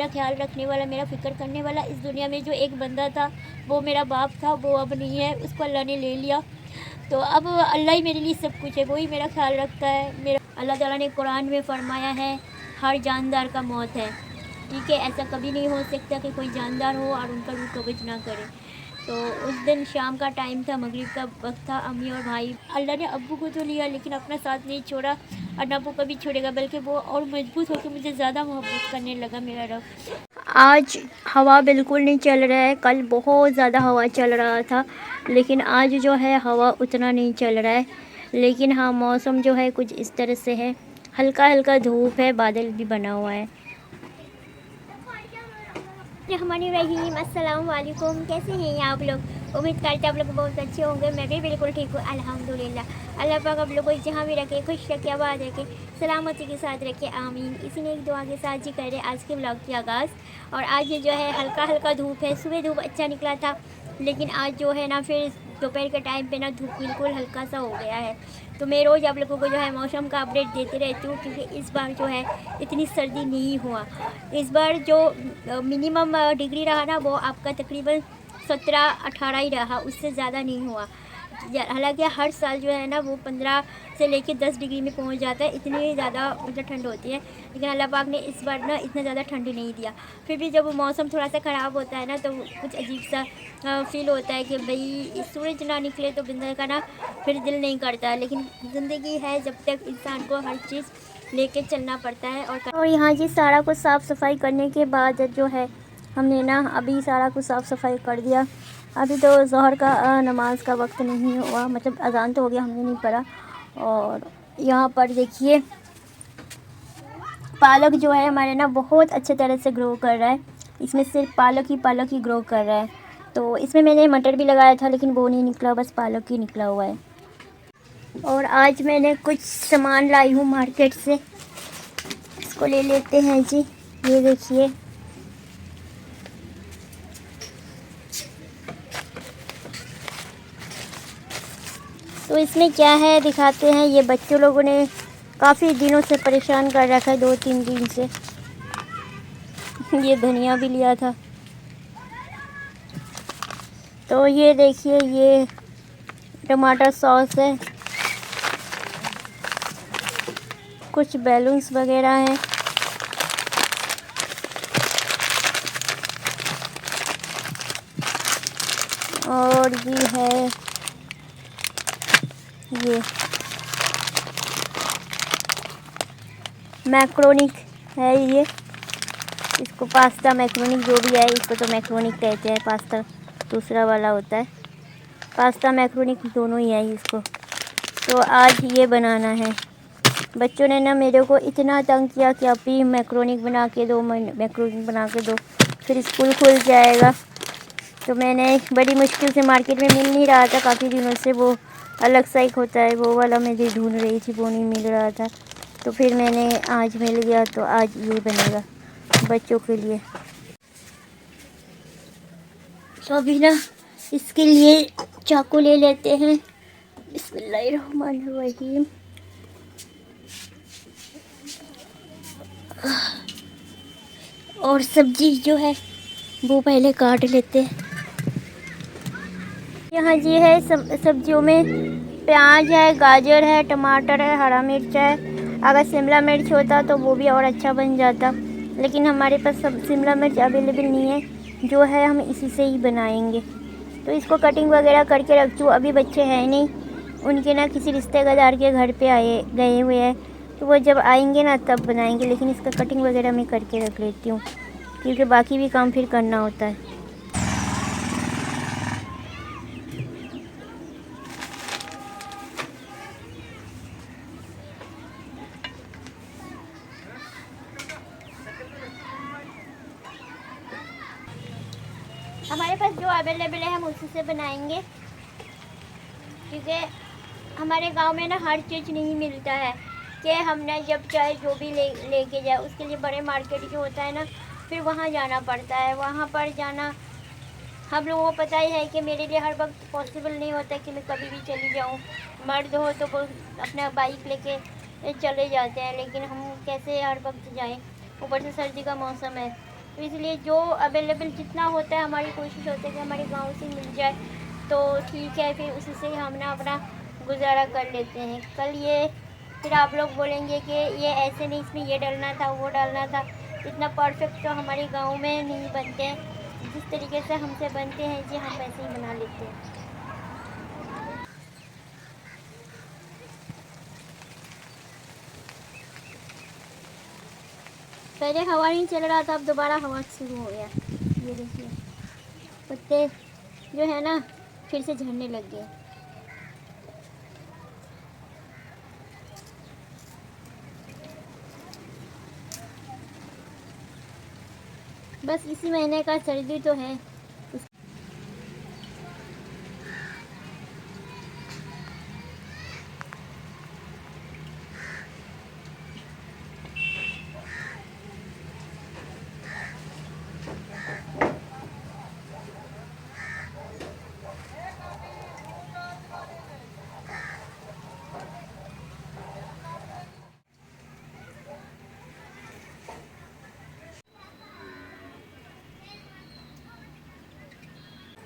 मेरा ख्याल रखने वाला, मेरा फ़िक्र करने वाला इस दुनिया में जो एक बंदा था, वो मेरा बाप था, वो अब नहीं है, उसको अल्लाह ने ले लिया। तो अब अल्लाह ही मेरे लिए सब कुछ है, वही मेरा ख्याल रखता है। मेरा अल्लाह ताला ने कुरान में फ़रमाया है, हर जानदार का मौत है, ठीक है। ऐसा कभी नहीं हो सकता कि कोई जानदार हो और उनका रूह कब्ज़ ना करे। तो उस दिन शाम का टाइम था, मगरिब का वक्त था। अम्मी और भाई, अल्लाह ने अब्बू को तो लिया लेकिन अपना साथ नहीं छोड़ा और ना वो कभी छोड़ेगा, बल्कि वो और मजबूत होकर मुझे ज़्यादा मोहब्बत करने लगा मेरा रब। आज हवा बिल्कुल नहीं चल रहा है, कल बहुत ज़्यादा हवा चल रहा था, लेकिन आज जो है हवा उतना नहीं चल रहा है। लेकिन हाँ, मौसम जो है कुछ इस तरह से है, हल्का हल्का धूप है, बादल भी बना हुआ है। रहमानिर्रहीम, अस्सलाम वालेकुम। कैसे हैं आप लोग? उम्मीद करते हैं आप लोग बहुत अच्छे होंगे। मैं भी बिल्कुल ठीक हूँ, अल्हम्दुलिल्लाह। अल्लाह पाक आप लोग को जहाँ भी रखे, खुश रखे, आबाद रखे, सलामती के साथ रखे, आमीन। इसी ने एक दुआ के साथ जी कर रहे आज के ब्लॉग की आगाज़। और आज जो है हल्का हल्का धूप है, सुबह धूप अच्छा निकला था, लेकिन आज जो है ना फिर दोपहर के टाइम पे ना धूप बिल्कुल हल्का सा हो गया है। तो मैं रोज़ आप लोगों को जो है मौसम का अपडेट देती रहती हूँ, क्योंकि इस बार जो है इतनी सर्दी नहीं हुआ। इस बार जो मिनिमम डिग्री रहा ना, वो आपका तकरीबन 17-18 ही रहा, उससे ज़्यादा नहीं हुआ। हालांकि हर साल जो है ना वो 15 से लेकर 10 डिग्री में पहुंच जाता है, इतनी ज़्यादा मतलब ठंड होती है। लेकिन अल्लाह पाक ने इस बार ना इतना ज़्यादा ठंड नहीं दिया। फिर भी जब मौसम थोड़ा सा ख़राब होता है ना, तो कुछ अजीब सा फील होता है कि भाई सूरज ना निकले तो बंदे का ना फिर दिल नहीं करता है। लेकिन ज़िंदगी है, जब तक इंसान को हर चीज़ लेके चलना पड़ता है। और यहाँ जी सारा कुछ साफ़ सफाई करने के बाद जो है हमने ना अभी सारा कुछ साफ़ सफाई कर दिया। अभी तो ज़ोहर का नमाज का वक्त नहीं हुआ, मतलब अज़ान तो हो गया, हमने नहीं पढ़ा। और यहाँ पर देखिए पालक जो है हमारे ना बहुत अच्छे तरह से ग्रो कर रहा है। इसमें सिर्फ पालक ही ग्रो कर रहा है। तो इसमें मैंने मटर भी लगाया था, लेकिन वो नहीं निकला, बस पालक ही निकला हुआ है। और आज मैंने कुछ सामान लाई हूँ मार्केट से, इसको ले लेते हैं जी। ये देखिए, तो इसमें क्या है दिखाते हैं। ये बच्चों लोगों ने काफ़ी दिनों से परेशान कर रखा है, 2-3 दिन से। ये धनिया भी लिया था। तो ये देखिए, ये टमाटर सॉस है, कुछ बैलून्स वगैरह हैं, और ये है ये मैक्रोनिक है। ये इसको पास्ता मैक्रोनिक जो भी है, इसको तो मैक्रोनिक कहते हैं, पास्ता दूसरा वाला होता है। पास्ता मैक्रोनिक दोनों ही है इसको। तो आज ये बनाना है। बच्चों ने ना मेरे को इतना तंग किया कि अभी मैक्रोनिक बना के दो, मैक्रोनिक बना के दो, फिर स्कूल खुल जाएगा। तो मैंने बड़ी मुश्किल से, मार्केट में मिल नहीं रहा था काफ़ी दिनों से, वो अलग सा एक होता है, वो वाला मैं ढूंढ रही थी, वो नहीं मिल रहा था। तो फिर मैंने आज मिल गया, तो आज ये बनेगा बच्चों के लिए। तो अभी ना इसके लिए चाकू ले लेते हैं। बिस्मिल्लाहिर्रहमानिर्रहीम। और सब्जी जो है वो पहले काट लेते हैं। यहाँ जी है सब्जियों में प्याज है, गाजर है, टमाटर है, हरा मिर्च है। अगर शिमला मिर्च होता तो वो भी और अच्छा बन जाता, लेकिन हमारे पास सब शिमला मिर्च अवेलेबल नहीं है, जो है हम इसी से ही बनाएंगे। तो इसको कटिंग वगैरह करके रख दूँ। अभी बच्चे हैं नहीं, उनके ना किसी रिश्तेदार के घर पे गए हुए हैं, तो वो जब आएंगे ना तब बनाएंगे। लेकिन इसका कटिंग वगैरह मैं करके रख लेती हूँ, क्योंकि बाकी भी काम फिर करना होता है। हमारे पास जो अवेलेबल है हम उसी से बनाएंगे, क्योंकि हमारे गांव में ना हर चीज़ नहीं मिलता है कि हमने जब चाहे जो भी लेके जाए, उसके लिए बड़े मार्केट जो होता है ना, फिर वहाँ जाना पड़ता है। वहाँ पर जाना हम लोगों को पता ही है कि मेरे लिए हर वक्त पॉसिबल नहीं होता कि मैं कभी भी चली जाऊँ। मर्द हो तो वो अपना बाइक लेके चले जाते हैं, लेकिन हम कैसे हर वक्त जाएं। ऊपर से सर्दी का मौसम है, तो इसलिए जो अवेलेबल जितना होता है हमारी कोशिश होती है कि हमारे गाँव से मिल जाए तो ठीक है, फिर उसी से हम ना अपना गुजारा कर लेते हैं। कल ये फिर आप लोग बोलेंगे कि ये ऐसे नहीं, इसमें ये डालना था, वो डालना था। इतना परफेक्ट तो हमारे गाँव में नहीं बनते हैं। जिस तरीके से हमसे बनते हैं जी, हम वैसे ही बना लेते हैं। पहले हवा नहीं चल रहा था, अब दोबारा हवा शुरू हो गया। ये देखिए पत्ते जो है ना फिर से झड़ने लग गए। बस इसी महीने का सर्दी तो है।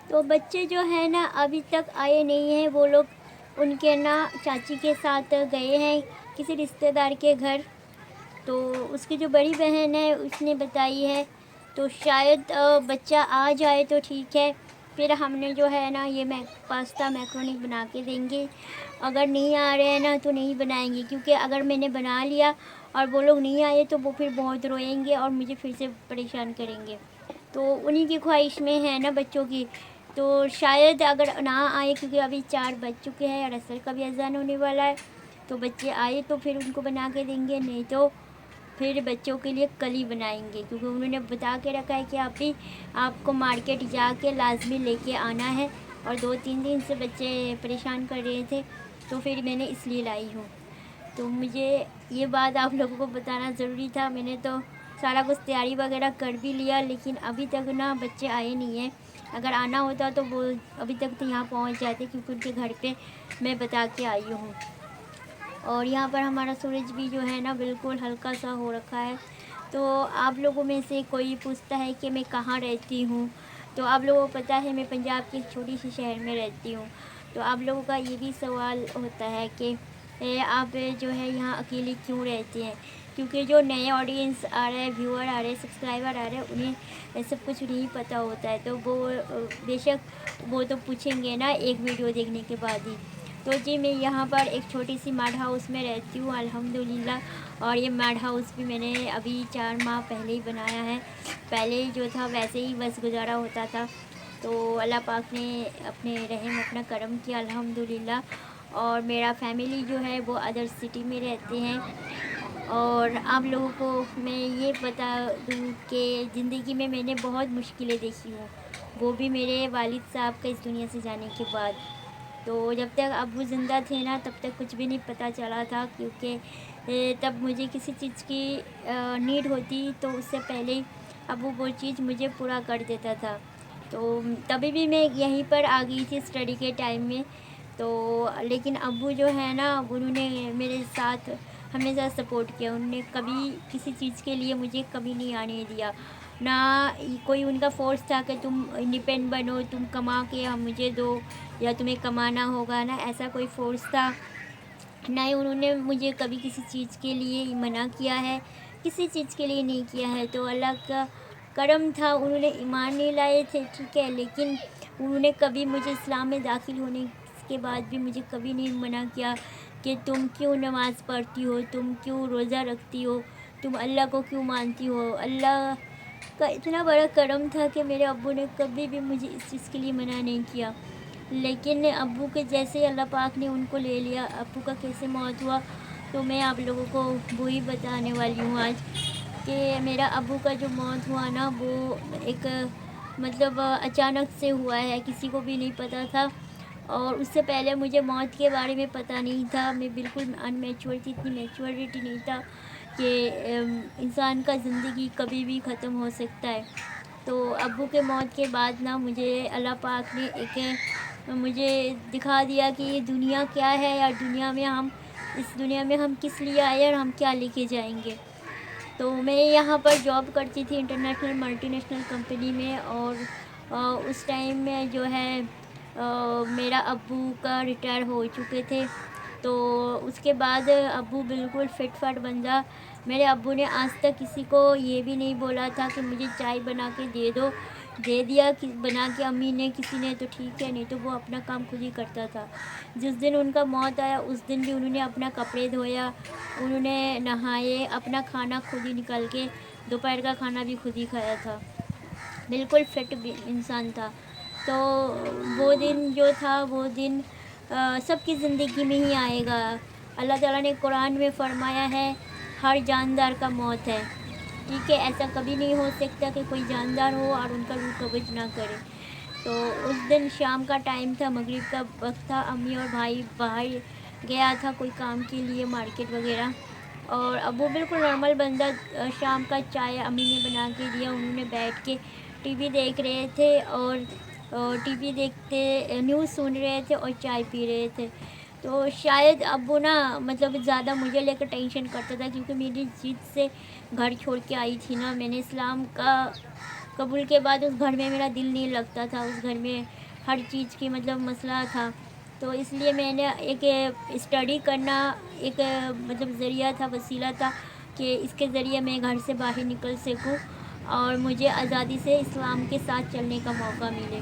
तो बच्चे जो है ना अभी तक आए नहीं हैं। वो लोग उनके ना चाची के साथ गए हैं किसी रिश्तेदार के घर। तो उसकी जो बड़ी बहन है उसने बताई है, तो शायद बच्चा आ जाए तो ठीक है। फिर हमने जो है ना ये पास्ता मैक्रोनी बना के देंगे। अगर नहीं आ रहे हैं ना तो नहीं बनाएंगे, क्योंकि अगर मैंने बना लिया और वो लोग नहीं आए तो वो फिर बहुत रोएंगे और मुझे फिर से परेशान करेंगे। तो उन्हीं की ख्वाहिश में है ना बच्चों की। तो शायद अगर ना आए, क्योंकि अभी 4 बज चुके हैं और असर का भी अज़ान होने वाला है, तो बच्चे आए तो फिर उनको बना के देंगे, नहीं तो फिर बच्चों के लिए कल ही बनाएंगे। क्योंकि उन्होंने बता के रखा है कि अभी आपको मार्केट जाके लाजमी लेके आना है, और 2-3 दिन से बच्चे परेशान कर रहे थे, तो फिर मैंने इसलिए लाई हूँ। तो मुझे ये बात आप लोगों को बताना ज़रूरी था। मैंने तो सारा कुछ तैयारी वगैरह कर भी लिया, लेकिन अभी तक ना बच्चे आए नहीं हैं। अगर आना होता तो वो अभी तक तो यहाँ पहुँच जाते, क्योंकि उनके घर पे मैं बता के आई हूँ। और यहाँ पर हमारा सूरज भी जो है ना बिल्कुल हल्का सा हो रखा है। तो आप लोगों में से कोई पूछता है कि मैं कहाँ रहती हूँ, तो आप लोगों को पता है मैं पंजाब के एक छोटी सी शहर में रहती हूँ। तो आप लोगों का ये भी सवाल होता है कि आप जो है यहाँ अकेले क्यों रहते हैं, क्योंकि जो नए ऑडियंस आ रहे हैं, व्यूअर आ रहे हैं, सब्सक्राइबर आ रहे हैं, उन्हें सब कुछ नहीं पता होता है। तो वो बेशक वो तो पूछेंगे ना एक वीडियो देखने के बाद ही। तो जी मैं यहाँ पर एक छोटी सी मैड हाउस में रहती हूँ अल्हम्दुलिल्लाह। और ये मैड हाउस भी मैंने अभी 4 माह पहले ही बनाया है। पहले जो था वैसे ही बस गुजारा होता था, तो अल्लाह पाक ने अपने रहम अपना करम किया अल्हम्दुलिल्लाह। और मेरा फैमिली जो है वो अदर सिटी में रहते हैं। और आप लोगों को मैं ये बता दूँ कि ज़िंदगी में मैंने बहुत मुश्किलें देखी हूँ, वो भी मेरे वालिद साहब का इस दुनिया से जाने के बाद। तो जब तक अब्बू ज़िंदा थे ना तब तक कुछ भी नहीं पता चला था, क्योंकि तब मुझे किसी चीज़ की नीड होती तो उससे पहले ही अब्बू वो चीज़ मुझे पूरा कर देता था। तो तभी भी मैं यहीं पर आ गई थी स्टडी के टाइम में। तो लेकिन अब्बू जो है ना उन्होंने मेरे साथ हमेशा सपोर्ट किया। उन्होंने कभी किसी चीज़ के लिए मुझे कभी नहीं आने दिया, ना कोई उनका फ़ोर्स था कि तुम इंडिपेंडेंट बनो, तुम कमा के हम मुझे दो, या तुम्हें कमाना होगा ना, ऐसा कोई फ़ोर्स था ना ही उन्होंने मुझे कभी किसी चीज़ के लिए मना किया है, किसी चीज़ के लिए नहीं किया है। तो अल्लाह का करम था, उन्होंने ईमान नहीं लाए थे ठीक है, लेकिन उन्होंने कभी मुझे इस्लाम में दाखिल होने के बाद भी मुझे कभी नहीं मना किया कि तुम क्यों नमाज़ पढ़ती हो, तुम क्यों रोज़ा रखती हो, तुम अल्लाह को क्यों मानती हो। अल्लाह का इतना बड़ा करम था कि मेरे अब्बू ने कभी भी मुझे इस चीज़ के लिए मना नहीं किया। लेकिन अब्बू के जैसे अल्लाह पाक ने उनको ले लिया। अब्बू का कैसे मौत हुआ तो मैं आप लोगों को वो ही बताने वाली हूँ आज, कि मेरा अब्बू का जो मौत हुआ ना वो एक मतलब अचानक से हुआ है, किसी को भी नहीं पता था। और उससे पहले मुझे मौत के बारे में पता नहीं था, मैं बिल्कुल अनमेच्योर थी, इतनी मैच्योरिटी नहीं था कि इंसान का ज़िंदगी कभी भी ख़त्म हो सकता है। तो अब्बू के मौत के बाद ना मुझे अल्लाह पाक ने एक मुझे दिखा दिया कि ये दुनिया क्या है, या दुनिया में हम इस दुनिया में हम किस लिए आए और हम क्या लेके जाएंगे। तो मैं यहाँ पर जॉब करती थी इंटरनेशनल मल्टीनेशनल कंपनी में, और उस टाइम में जो है मेरा अब्बू का रिटायर हो चुके थे। तो उसके बाद अब्बू बिल्कुल फिट फाट बंदा। मेरे अब्बू ने आज तक किसी को ये भी नहीं बोला था कि मुझे चाय बना के दे दो। दे दिया कि बना के अम्मी ने किसी ने तो ठीक है, नहीं तो वो अपना काम खुद ही करता था। जिस दिन उनका मौत आया उस दिन भी उन्होंने अपना कपड़े धोया, उन्होंने नहाए, अपना खाना खुद ही निकाल के दोपहर का खाना भी खुद ही खाया था। बिल्कुल फिट इंसान था। तो वो दिन जो था वो दिन सबकी ज़िंदगी में ही आएगा। अल्लाह ताला ने कुरान में फ़रमाया है हर जानदार का मौत है, ठीक है। ऐसा कभी नहीं हो सकता कि कोई जानदार हो और उनका रूह कब्ज़ ना करे। तो उस दिन शाम का टाइम था, मगरिब का वक्त था। अम्मी और भाई बाहर गया था कोई काम के लिए मार्केट वगैरह, और अब वो बिल्कुल नॉर्मल बंदा शाम का चाय अम्मी ने बना के दिया। उन्होंने बैठ के टीवी देख रहे थे, और टीवी देखते न्यूज़ सुन रहे थे और चाय पी रहे थे। तो शायद अब वो ना मतलब ज़्यादा मुझे लेकर टेंशन करता था, क्योंकि मेरी ज़िद से घर छोड़ के आई थी ना। मैंने इस्लाम का कबूल के बाद उस घर में मेरा दिल नहीं लगता था। उस घर में हर चीज़ की मतलब मसला था। तो इसलिए मैंने एक स्टडी करना एक मतलब ज़रिया था, वसीला था कि इसके ज़रिए मैं घर से बाहर निकल सकूं और मुझे आज़ादी से इस्लाम के साथ चलने का मौका मिले।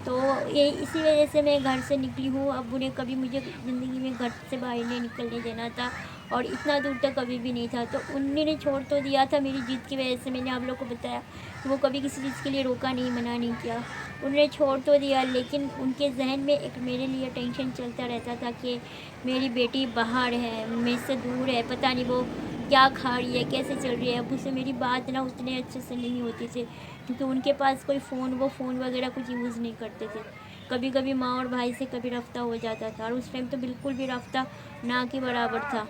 तो ये इसी वजह से मैं घर से निकली हूँ। अब्बू ने कभी मुझे ज़िंदगी में घर से बाहर नहीं निकलने देना था, और इतना दूर तक कभी भी नहीं था। तो उन्होंने छोड़ तो दिया था मेरी ज़िद की वजह से। मैंने आप लोग को बताया कि वो कभी किसी चीज़ के लिए रोका नहीं, मना नहीं किया। उन्होंने छोड़ तो दिया, लेकिन उनके जहन में एक मेरे लिए टेंशन चलता रहता था कि मेरी बेटी बाहर है, मेरे से दूर है, पता नहीं वो क्या खा रही है, कैसे चल रही है। अब्बू से मेरी बात ना उतने अच्छे से नहीं होती थी, क्योंकि उनके पास कोई फ़ोन वगैरह कुछ यूज़ नहीं करते थे। कभी कभी माँ और भाई से कभी रफ्ता हो जाता था, और उस टाइम तो बिल्कुल भी रफ्ता ना के बराबर था।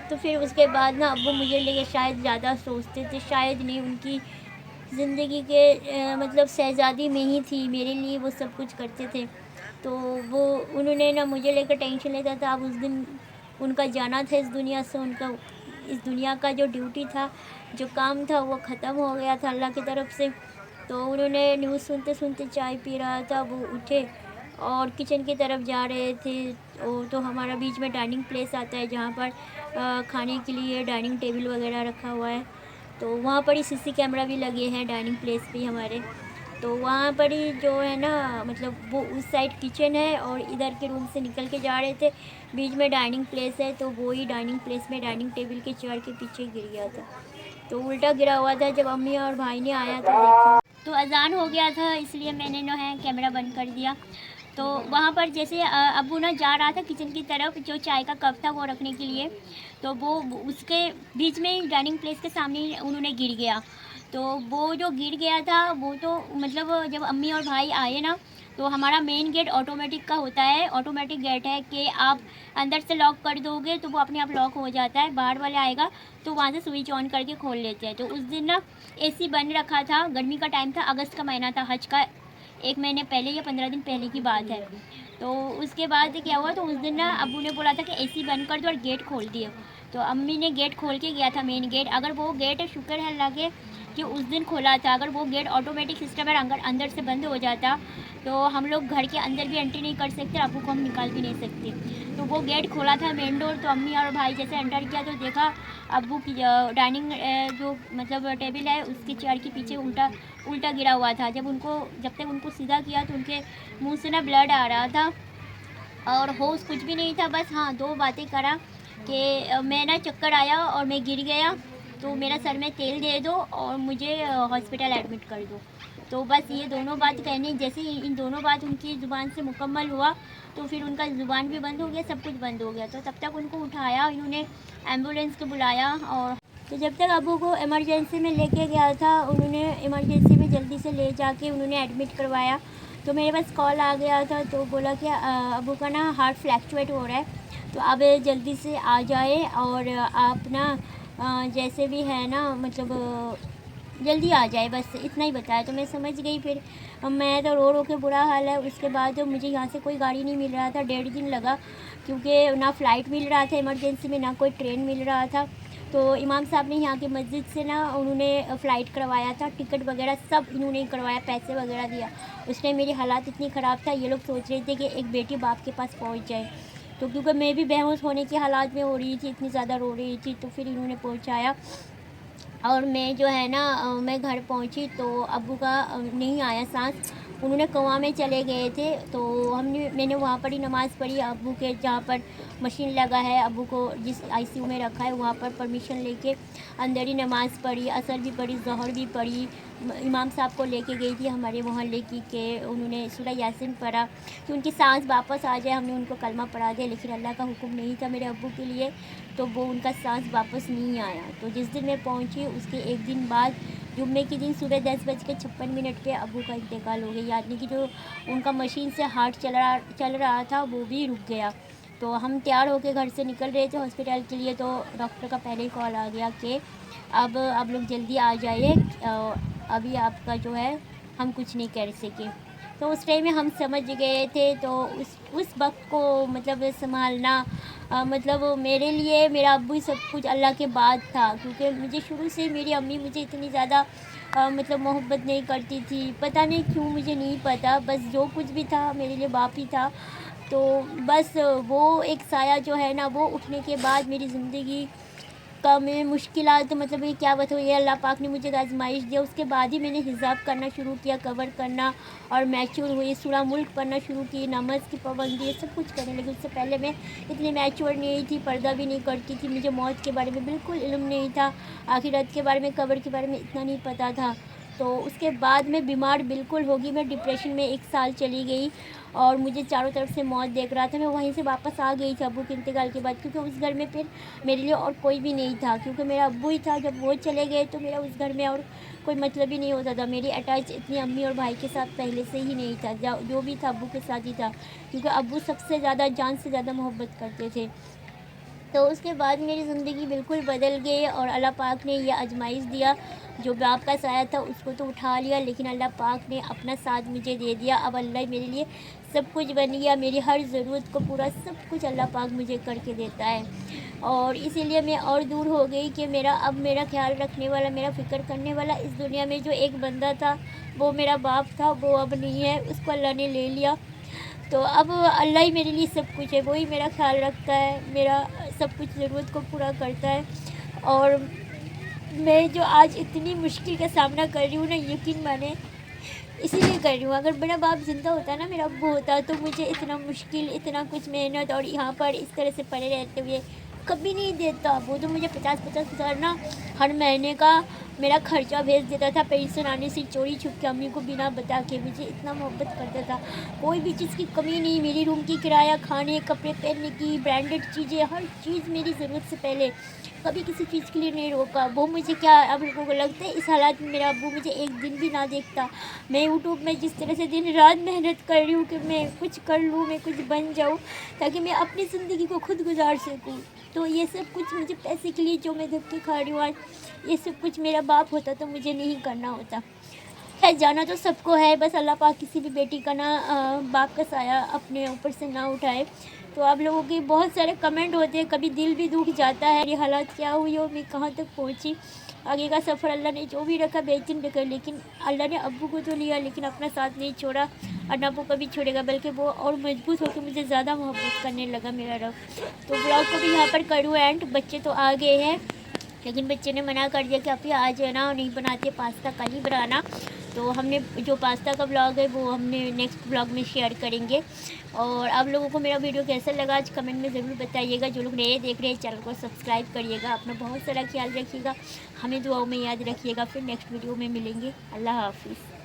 तो फिर उसके बाद ना अब्बू मुझे लेके शायद ज़्यादा सोचते थे, शायद नहीं, उनकी ज़िंदगी के मतलब शहज़ादी में ही थी, मेरे लिए वो सब कुछ करते थे। तो वो उन्होंने ना मुझे लेकर टेंशन लेता था। अब उस दिन उनका जाना था इस दुनिया से, उनका इस दुनिया का जो ड्यूटी था, जो काम था, वो ख़त्म हो गया था अल्लाह की तरफ से। तो उन्होंने न्यूज़ सुनते सुनते चाय पी रहा था, वो उठे और किचन की तरफ जा रहे थे। तो हमारा बीच में डाइनिंग प्लेस आता है, जहाँ पर खाने के लिए डाइनिंग टेबल वगैरह रखा हुआ है। तो वहाँ पर ही सीसी कैमरा भी लगे हैं डाइनिंग प्लेस पे हमारे। तो वहाँ पर ही जो है ना मतलब वो उस साइड किचन है, और इधर के रूम से निकल के जा रहे थे, बीच में डाइनिंग प्लेस है। तो वो ही डाइनिंग प्लेस में डाइनिंग टेबल के चेयर के पीछे गिर गया था। तो उल्टा गिरा हुआ था। जब अम्मी और भाई ने आया तो देखा तो अजान हो गया था, इसलिए मैंने जो है कैमरा बंद कर दिया। तो वहाँ पर जैसे अब्बू ना जा रहा था किचन की तरफ, जो चाय का कप था वो रखने के लिए, तो वो उसके बीच में डाइनिंग प्लेस के सामने उन्होंने गिर गया। तो वो जो गिर गया था वो तो मतलब जब अम्मी और भाई आए ना, तो हमारा मेन गेट ऑटोमेटिक का होता है, ऑटोमेटिक गेट है कि आप अंदर से लॉक कर दोगे तो वो अपने आप लॉक हो जाता है। बाहर वाले आएगा तो वहाँ से स्विच ऑन करके खोल लेते हैं। तो उस दिन ना एसी बंद रखा था, गर्मी का टाइम था, अगस्त का महीना था, हज का 1 महीने पहले या 15 दिन पहले की बात है। तो उसके बाद क्या हुआ, तो उस दिन ना अब्बू ने बोला था कि एसी बंद कर दो और गेट खोल दियो। तो अम्मी ने गेट खोल के गया था, मेन गेट। अगर वो गेट शुक्र है अल्लाह के कि उस दिन खोला था। अगर वो गेट ऑटोमेटिक सिस्टम है, अगर अंदर से बंद हो जाता तो हम लोग घर के अंदर भी एंट्री नहीं कर सकते, अब्बू को हम निकाल भी नहीं सकते। तो वो गेट खोला था मेन डोर। तो अम्मी और भाई जैसे एंटर किया तो देखा अब्बू की डाइनिंग जो मतलब टेबल है उसके चेयर के पीछे उल्टा उल्टा गिरा हुआ था। जब तक उनको सीधा किया तो उनके मुंह से ना ब्लड आ रहा था, और होश कुछ भी नहीं था। बस हाँ 2 बातें करा कि मैं ना चक्कर आया और मैं गिर गया, तो मेरा सर में तेल दे दो और मुझे हॉस्पिटल एडमिट कर दो। तो बस ये दोनों बात कहने, जैसे ही इन दोनों बात उनकी ज़ुबान से मुकम्मल हुआ तो फिर उनका ज़ुबान भी बंद हो गया, सब कुछ बंद हो गया। तो तब तक उनको उठाया इन्होंने, एम्बुलेंस को बुलाया। और तो जब तक अब्बू को इमरजेंसी में लेके गया था, उन्होंने इमरजेंसी में जल्दी से ले जाके उन्होंने एडमिट करवाया। तो मेरे पास कॉल आ गया था, तो बोला कि अब्बू का ना हार्ट फ्लैक्चुएट हो रहा है, तो अब जल्दी से आ जाए और आप ना जैसे भी है ना मतलब जल्दी आ जाए, बस इतना ही बताया। तो मैं समझ गई। फिर मैं तो रो रो के बुरा हाल है। उसके बाद तो मुझे यहाँ से कोई गाड़ी नहीं मिल रहा था, 1.5 दिन लगा, क्योंकि ना फ़्लाइट मिल रहा था इमरजेंसी में, ना कोई ट्रेन मिल रहा था। तो इमाम साहब ने यहाँ की मस्जिद से ना उन्होंने फ़्लाइट करवाया था, टिकट वगैरह सब इन्होंने ही करवाया, पैसे वगैरह दिया। उस टाइम मेरी हालात इतनी ख़राब था, ये लोग सोच रहे थे कि एक बेटी बाप के पास पहुँच जाए। तो क्योंकि मैं भी बेहोश होने की हालात में हो रही थी, इतनी ज़्यादा रो रही थी, तो फिर इन्होंने पहुँचाया। और मैं जो है ना मैं घर पहुंची तो अब्बू का नहीं आया सांस, उन्होंने कुआं में चले गए थे। तो मैंने वहाँ पर ही नमाज़ पढ़ी, अब्बू के जहाँ पर मशीन लगा है, अब्बू को जिस आईसीयू में रखा है वहाँ पर परमिशन लेके अंदर ही नमाज़ पढ़ी, असर भी पढ़ी, ज़ोहर भी पढ़ी। इमाम साहब को लेके गई थी हमारे मोहल्ले की के उन्होंने सूरह यासीन पढ़ा कि उनकी सांस वापस आ जाए। हमने उनको कलमा पढ़ा दिया, लेकिन अल्लाह का हुक्म नहीं था मेरे अब्बू के लिए, तो वो उनका सांस वापस नहीं आया। तो जिस दिन मैं पहुंची उसके एक दिन बाद जुम्मे के दिन सुबह 10:56 पे अब्बू का इंतकाल हो गया, यानी कि जो उनका मशीन से हार्ट चल रहा था वो भी रुक गया। तो हम तैयार होकर घर से निकल रहे थे हॉस्पिटल के लिए, तो डॉक्टर का पहले ही कॉल आ गया कि अब आप लोग जल्दी आ जाइए, अभी आपका जो है हम कुछ नहीं कर सके। तो उस टाइम में हम समझ गए थे। तो उस वक्त को मतलब संभालना मतलब मेरे लिए मेरा अब्बू ही सब कुछ अल्लाह के बाद था, क्योंकि मुझे शुरू से मेरी अम्मी मुझे इतनी ज़्यादा मतलब मोहब्बत नहीं करती थी, पता नहीं क्यों, मुझे नहीं पता, बस जो कुछ भी था मेरे लिए बाप ही था। तो बस वो एक साया जो है ना, वो उठने के बाद मेरी ज़िंदगी का में मुश्किलात मतलब ये क्या बताऊँ, ये अल्लाह पाक ने मुझे आज़माइश दिया। उसके बाद ही मैंने हिजाब करना शुरू किया, कवर करना, और मैच्योर हुई, सूरह मुल्क पढ़ना शुरू की, नमाज़ की पाबंदी, ये सब कुछ करने लगी। उससे पहले मैं इतनी मैच्योर नहीं थी, पर्दा भी नहीं करती थी, मुझे मौत के बारे में बिल्कुल इल्म नहीं था, आखिरत के बारे में, कब्र के बारे में इतना नहीं पता था। तो उसके बाद मैं बीमार बिल्कुल हो गई, मैं डिप्रेशन में 1 साल चली गई और मुझे चारों तरफ से मौत देख रहा था। मैं वहीं से वापस आ गई थी अब्बू के इंतकाल के बाद, क्योंकि उस घर में फिर मेरे लिए और कोई भी नहीं था, क्योंकि मेरा अब्बू ही था। जब वो चले गए तो मेरा उस घर में और कोई मतलब ही नहीं होता था। मेरी अटैच इतनी अम्मी और भाई के साथ पहले से ही नहीं था, जो भी था अब्बू के साथ ही था, क्योंकि अब्बू सबसे ज़्यादा, जान से ज़्यादा मोहब्बत करते थे। तो उसके बाद मेरी ज़िंदगी बिल्कुल बदल गई और अल्लाह पाक ने यह आजमाइश दिया। जो बाप का साया था उसको तो उठा लिया, लेकिन अल्लाह पाक ने अपना साथ मुझे दे दिया। अब अल्लाह मेरे लिए सब कुछ बन गया, मेरी हर ज़रूरत को पूरा सब कुछ अल्लाह पाक मुझे करके देता है। और इसीलिए मैं और दूर हो गई कि मेरा ख्याल रखने वाला, मेरा फ़िक्र करने वाला इस दुनिया में जो एक बंदा था वो मेरा बाप था, वो अब नहीं है, उसको अल्लाह ने ले लिया। तो अब अल्लाह ही मेरे लिए सब कुछ है, वही मेरा ख्याल रखता है, मेरा सब कुछ ज़रूरत को पूरा करता है। और मैं जो आज इतनी मुश्किल का सामना कर रही हूँ ना, यकीन माने इसीलिए कर रही हूँ। अगर मेरा बाप ज़िंदा होता ना, मेरा अब्बू होता, तो मुझे इतना मुश्किल, इतना कुछ मेहनत और यहाँ पर इस तरह से पड़े रहते हुए कभी नहीं देता। वो तो मुझे 50-50 हज़ार ना हर महीने का मेरा खर्चा भेज देता था, पेंशन आने से चोरी छुप के अम्मी को बिना बता के। मुझे इतना मोहब्बत करता था, कोई भी चीज़ की कमी नहीं। मेरी रूम की किराया, खाने, कपड़े पहनने की, ब्रांडेड चीज़ें, हर चीज़ मेरी ज़रूरत से पहले, कभी किसी चीज़ के लिए नहीं रोका। वो मुझे क्या, अब लोगों को लगता है इस हालात में मेरा अब्बू मुझे एक दिन भी ना देखता। मैं यूट्यूब में जिस तरह से दिन रात मेहनत कर रही हूँ कि मैं कुछ कर लूँ, मैं कुछ बन जाऊँ, ताकि मैं अपनी ज़िंदगी को खुद गुजार सकूँ। तो ये सब कुछ मुझे पैसे के लिए जो मैं धक्के खा रही हूँ आज, ये सब कुछ मेरा बाप होता तो मुझे नहीं करना होता। है, जाना तो सबको है, बस अल्लाह पाक किसी भी बेटी का ना बाप का साया अपने ऊपर से ना उठाए। तो आप लोगों के बहुत सारे कमेंट होते हैं, कभी दिल भी दुख जाता है, ये हालात क्या हुई और मैं कहाँ तक पहुँची। आगे का सफ़र अल्लाह ने जो भी रखा बेहतरीन रखा, लेकिन अल्लाह ने अब्बू को तो लिया, लेकिन अपना साथ नहीं छोड़ा और ना वो कभी छोड़ेगा, बल्कि वो और मजबूत होकर मुझे ज़्यादा मोहब्बत करने लगा मेरा रब। तो ब्लॉग को भी यहाँ पर करूँ एंड। बच्चे तो आ गए हैं, लेकिन बच्चे ने मना कर दिया कि अभी आज है ना नहीं बनाते, पास्ता कल ही बनाना। तो हमने जो पास्ता का ब्लॉग है वो हमने नेक्स्ट ब्लॉग में शेयर करेंगे। और आप लोगों को मेरा वीडियो कैसा लगा आज कमेंट में ज़रूर बताइएगा। जो लोग नए देख रहे हैं चैनल को सब्सक्राइब करिएगा। अपना बहुत सारा ख्याल रखिएगा, हमें दुआओं में याद रखिएगा। फिर नेक्स्ट वीडियो में मिलेंगे। अल्लाह हाफिज़।